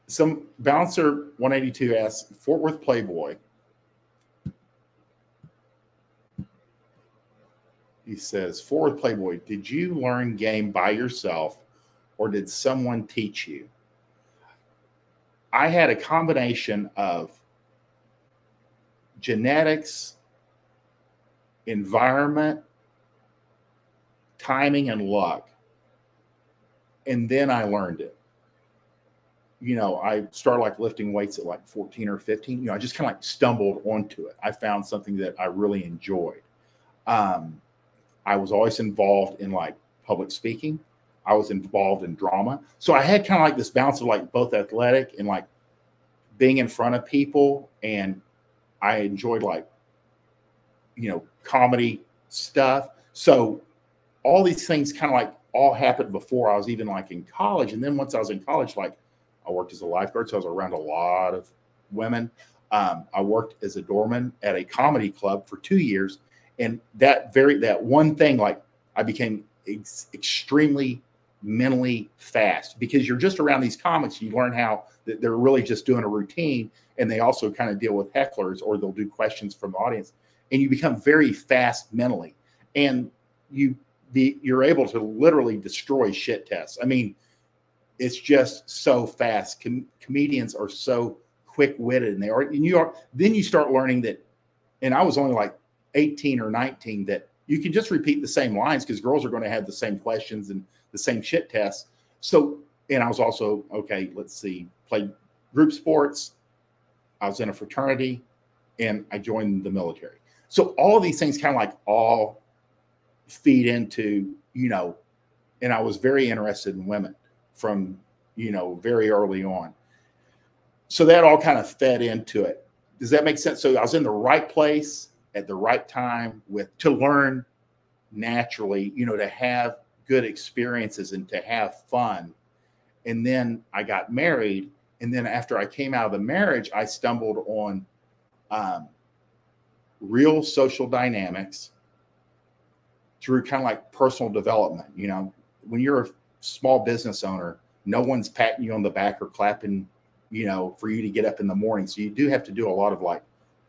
Some Bouncer 182 asks, Fort Worth Playboy. He says, Fort Worth Playboy, did you learn game by yourself or did someone teach you? I had a combination of genetics, environment, timing, and luck. And then I learned it. You know, I started like lifting weights at like 14 or 15. You know, I just kind of like stumbled onto it. I found something that I really enjoyed. I was always involved in like public speaking. I was involved in drama. So I had kind of like this balance of like both athletic and like being in front of people. And I enjoyed like, you know, comedy stuff. So all these things kind of like all happened before I was even like in college. And then once I was in college, like I worked as a lifeguard. So I was around a lot of women. I worked as a doorman at a comedy club for 2 years. And that one thing, like I became extremely mentally fast because you're just around these comics. You learn how they're really just doing a routine. And they also kind of deal with hecklers or they'll do questions from the audience. And you become very fast mentally. And you're able to literally destroy shit tests. I mean, it's just so fast. Comedians are so quick-witted, and then you start learning that, and I was only like 18 or 19, that you can just repeat the same lines because girls are going to have the same questions and the same shit tests. So, and I was also, okay, let's see, played group sports. I was in a fraternity and I joined the military. So all of these things kind of like all feed into, you know, and I was very interested in women from, you know, very early on. So that all kind of fed into it. Does that make sense? So I was in the right place at the right time to learn naturally, you know, to have good experiences and to have fun. And then I got married. And then after I came out of the marriage, I stumbled on real social dynamics through kind of like personal development. You know, when you're a small business owner, no one's patting you on the back or clapping, you know, for you to get up in the morning. So you do have to do a lot of like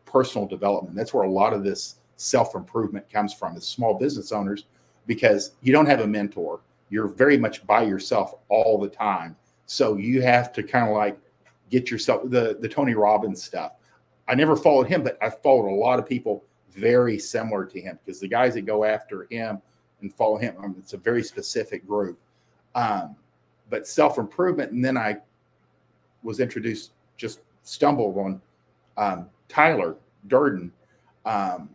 personal development. That's where a lot of this self-improvement comes from, as small business owners, because you don't have a mentor. You're very much by yourself all the time. So you have to kind of like get yourself the Tony Robbins stuff. I never followed him, but I followed a lot of people very similar to him, because the guys that go after him and follow him, it's a very specific group. But self-improvement. And then I was introduced, just stumbled on Tyler Durden on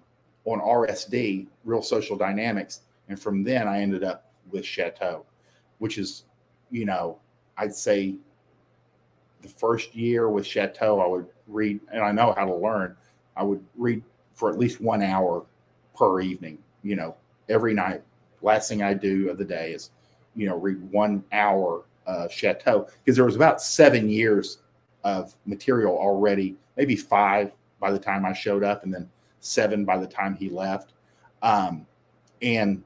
RSD, Real Social Dynamics. And from then I ended up with Chateau, which is, you know, I'd say the first year with Chateau, I would read, and I know how to learn, I would read for at least 1 hour per evening, you know, every night. Last thing I do of the day is, you know, read 1 hour Chateau, because there was about 7 years of material already, maybe 5 by the time I showed up, and then 7 by the time he left. And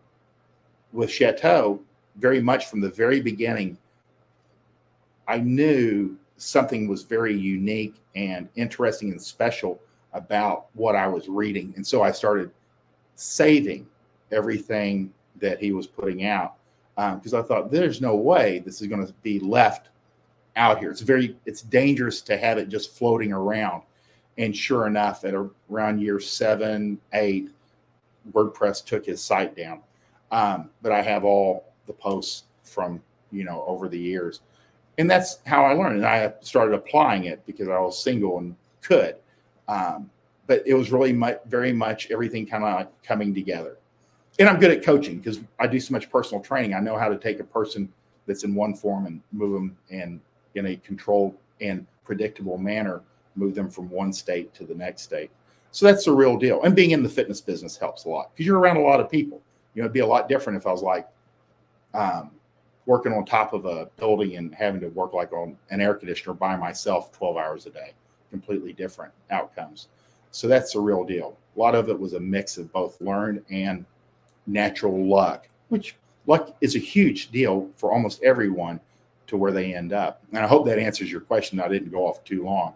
with Chateau, very much from the very beginning, I knew something was very unique and interesting and special about what I was reading. And so I started saving everything that he was putting out, because I thought, there's no way this is going to be left out here. It's dangerous to have it just floating around. And sure enough, at around year 7, 8, WordPress took his site down. But I have all the posts from, you know, over the years. And that's how I learned. And I started applying it because I was single and could. But it was really very much everything kind of like coming together. And I'm good at coaching because I do so much personal training. I know how to take a person that's in one form and move them in a controlled and predictable manner, move them from one state to the next state. So that's the real deal. And being in the fitness business helps a lot because you're around a lot of people. You know, it'd be a lot different if I was like working on top of a building and having to work like on an air conditioner by myself 12 hours a day. Completely different outcomes. So that's the real deal. A lot of it was a mix of both learned and natural luck, which luck is a huge deal for almost everyone. to where they end up. And I hope that answers your question. I didn't go off too long.